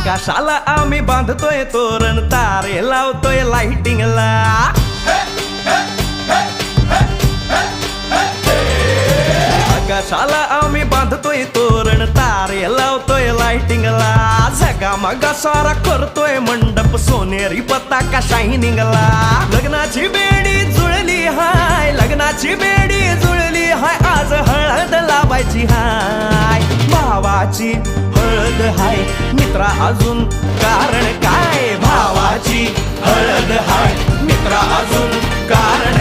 आकाशाला आम्ही बांधतोय तोरण, तारे लावतोय लाइटिंगला. आकाशाला आम्ही बांधतोय तोरण, तारे लावतोय लाइटिंगला. झगामगा सारा करतोय मंडप, सोनेरी पताका शायनिंगला. लग्नाची बेडी जुळली हाय, लग्नाची बेडी जुळली हाय, आज हळद लावायची हाय. भावाची हळद हाय, मित्रा अजून कारण काय? भावाची हळद हाय, मित्रा अजून कारण